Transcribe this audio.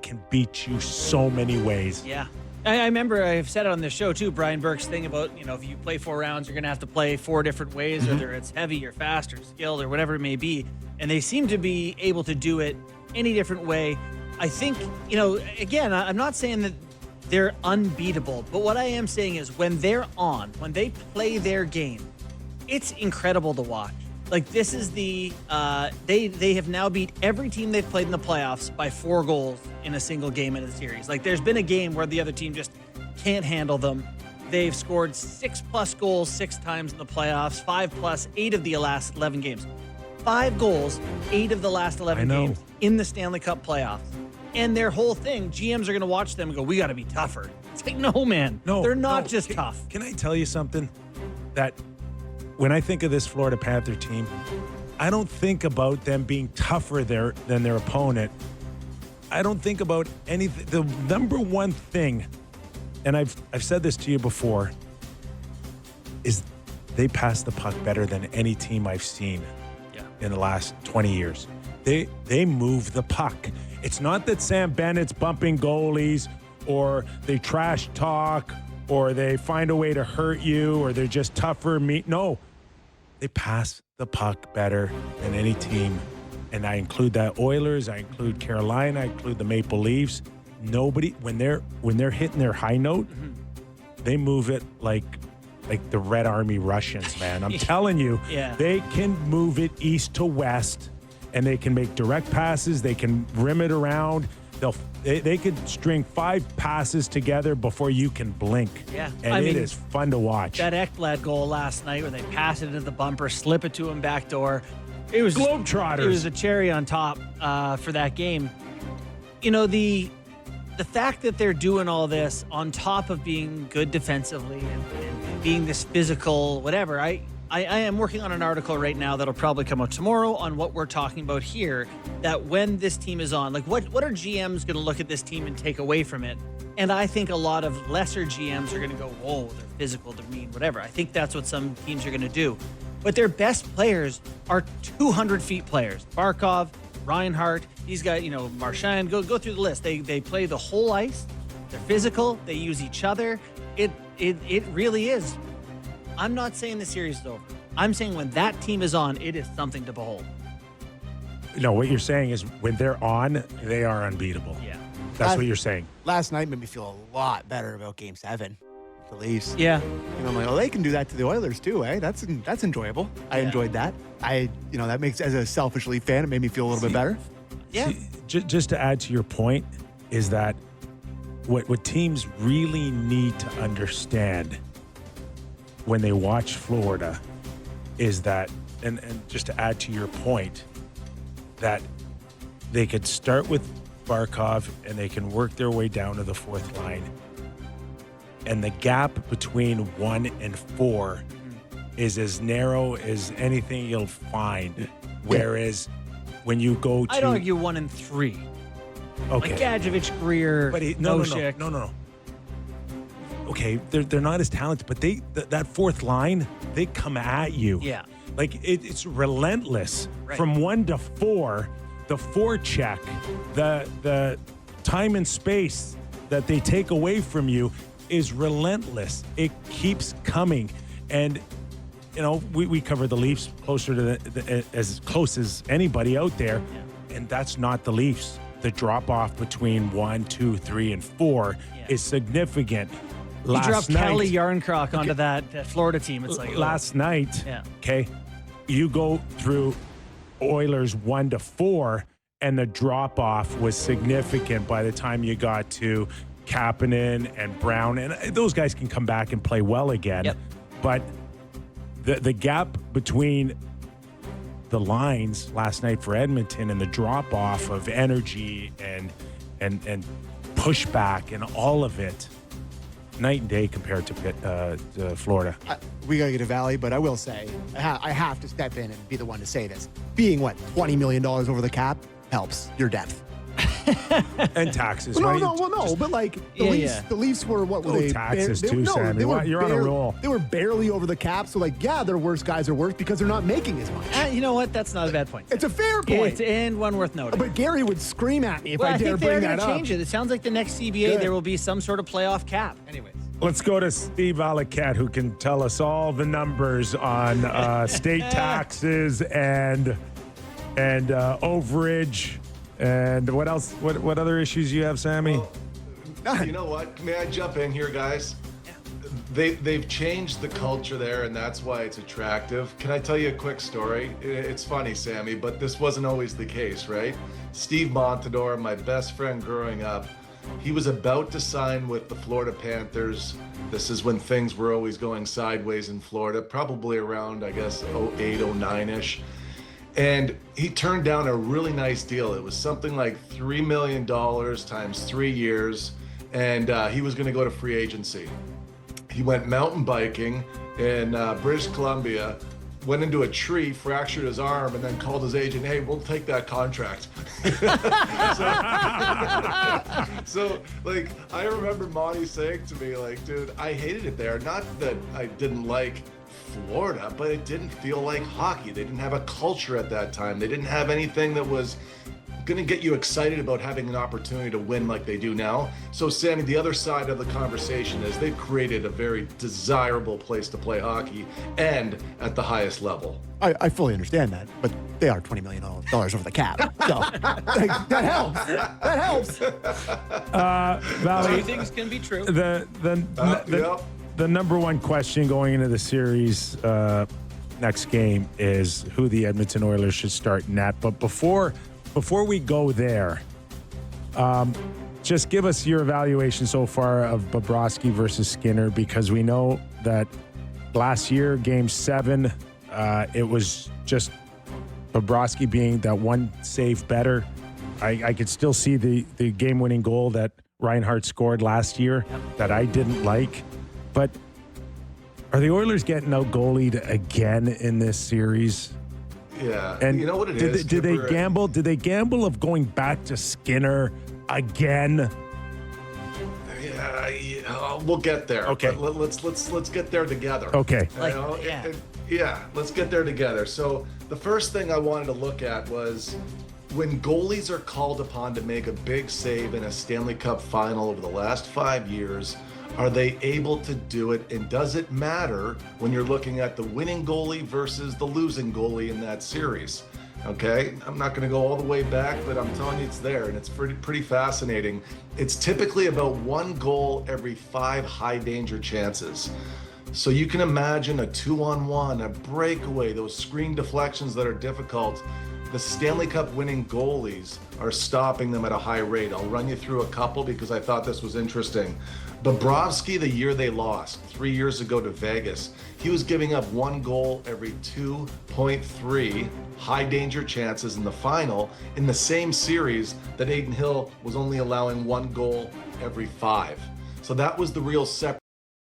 can beat you so many ways. Yeah. I remember I've said it on this show too, Brian Burke's thing about, if you play 4 rounds, you're going to have to play 4 different ways, whether it's heavy or fast or skilled or whatever it may be. And they seem to be able to do it any different way. I think, again, I'm not saying that they're unbeatable, but what I am saying is when they're on, when they play their game, it's incredible to watch. Like, this is they have now beat every team they've played in the playoffs by 4 goals in a single game in the series. Like, there's been a game where the other team just can't handle them. They've scored 6+ goals 6 times in the playoffs, 5+, 8 of the last 11 games. 5 goals, 8 of the last 11 games in the Stanley Cup playoffs. And their whole thing, GMs are going to watch them and go, we got to be tougher. It's like, no, man. No, they're not just tough. Can I tell you something? That when I think of this Florida Panther team, I don't think about them being tougher than their opponent. I don't think about anything. The number one thing, and I've said this to you before, is they pass the puck better than any team I've seen in the last 20 years. They move the puck. It's not that Sam Bennett's bumping goalies or they trash talk or they find a way to hurt you or they're just tougher. No, they pass the puck better than any team. And I include that Oilers, I include Carolina, I include the Maple Leafs. Nobody, when they're hitting their high note, they move it like the Red Army Russians, man. I'm telling you, they can move it east to west. And they can make direct passes. They can rim it around. They could string 5 passes together before you can blink. Yeah. And it is fun to watch. That Ekblad goal last night where they pass it into the bumper, slip it to him backdoor. It was Globetrotters. It was a cherry on top for that game. The fact that they're doing all this on top of being good defensively and being this physical, whatever, I am working on an article right now that'll probably come out tomorrow on what we're talking about here, that when this team is on, like what are GMs going to look at this team and take away from it? And I think a lot of lesser GMs are going to go, whoa, they're physical, they're mean, whatever. I think that's what some teams are going to do. But their best players are 200 feet players. Barkov, Reinhart, these guys, Marchand, go through the list. They play the whole ice. They're physical. They use each other. It really is. I'm not saying the series is over. I'm saying when that team is on, it is something to behold. No, what you're saying is when they're on, they are unbeatable. Yeah. That's what you're saying. Last night made me feel a lot better about Game 7. The Leafs. Yeah. I'm like, they can do that to the Oilers too, eh? That's enjoyable. I enjoyed that. That makes, as a selfish Leaf fan, it made me feel a little bit better. Yeah. Just to add to your point is that what teams really need to understand when they watch Florida is that, and just to add to your point, that they could start with Barkov and they can work their way down to the 4th line. And the gap between 1 and 4 is as narrow as anything you'll find. Whereas when you go to... I'd argue 1 and 3. Okay. Like Gadjevich, Greer, Noshik. No. Okay, they're not as talented, but that 4th line, they come at you. Yeah. Like it's relentless. Right. From 1 to 4, the forecheck, the time and space that they take away from you is relentless. It keeps coming. And we cover the Leafs closer to as close as anybody out there. Yeah. And that's not the Leafs. The drop off between 1, 2, 3, and 4 is significant. He dropped Kelly Yarncroc onto that Florida team. It's like last night. Okay, you go through Oilers 1 to 4, and the drop off was significant by the time you got to Kapanen and Brown, and those guys can come back and play well again. Yep. But the gap between the lines last night for Edmonton and the drop off of energy and pushback and all of it, night and day compared to Florida. We got to get a Valley, but I will say, I have to step in and be the one to say this. Being, $20 million over the cap helps your depth. And taxes. Well, Why no, don't you just- but like the Yeah, Leafs, yeah. the Leafs were what were Oh, they? taxes they, too, no, Sammy. they were You're on a roll. They were barely over the cap. So like, yeah, their worst guys are worse because they're not making as much. You know what? That's not a bad point. It's a fair point. And one worth noting. But Gary would scream at me if Well, I I dare think they're bring going that to up. change it. It sounds like the next CBA Good. there will be some sort of playoff cap. Anyways. Let's go to Steve Alacat, who can tell us all the numbers on state taxes and overage. And what else? What other issues you have, Sammy? Well, you know what? May I jump in here, guys? They've changed the culture there, and that's why it's attractive. Can I tell you a quick story? It's funny, Sammy, but this wasn't always the case, right? Steve Montador, my best friend growing up, he was about to sign with the Florida Panthers. This is when things were always going sideways in Florida, probably around, I guess, 08, 09-ish. And he turned down a really nice deal. It was something like $3 million times 3 years, and he was going to go to free agency. He went mountain biking in British Columbia, went into a tree, fractured his arm, and then called his agent, hey, we'll take that contract. So, like, I remember Monty saying to me, like, dude, I hated it there. Not that I didn't like Florida, but it didn't feel like hockey. They didn't have a culture at that time. They didn't have anything that was going to get you excited about having an opportunity to win like they do now. So, Sammy, the other side of the conversation is they've created a very desirable place to play hockey and at the highest level. I fully understand that, but they are $20 million over the cap. So like, that helps. That helps. Two Valley, things can be true. the number one question going into the series next game is who the Edmonton Oilers should start net. But before we go there, just give us your evaluation so far of Bobrovsky versus Skinner, because we know that last year, Game 7, it was just Bobrovsky being that one save better. I could still see the game-winning goal that Reinhart scored last year that I didn't like. But are the Oilers getting out-goalied again in this series? Yeah, And you know what it did is? Did they Kipper? gamble? Did they gamble of going back to Skinner again? Yeah, we'll get there. Okay. But let's get there together. Okay. Like, You know, yeah. Yeah, let's get there together. So the first thing I wanted to look at was when goalies are called upon to make a big save in a Stanley Cup final over the last 5 years, are they able to do it? And does it matter when you're looking at the winning goalie versus the losing goalie in that series? Okay, I'm not going to go all the way back, but I'm telling you it's there, and it's pretty fascinating. It's typically about 1 goal every 5 high danger chances. So you can imagine a 2-on-1, a breakaway, those screen deflections that are difficult. The Stanley Cup winning goalies are stopping them at a high rate. I'll run you through a couple because I thought this was interesting. Bobrovsky, the year they lost 3 years ago to Vegas, he was giving up 1 goal every 2.3 high danger chances in the final, in the same series that Adin Hill was only allowing 1 goal every 5. So that was the real separate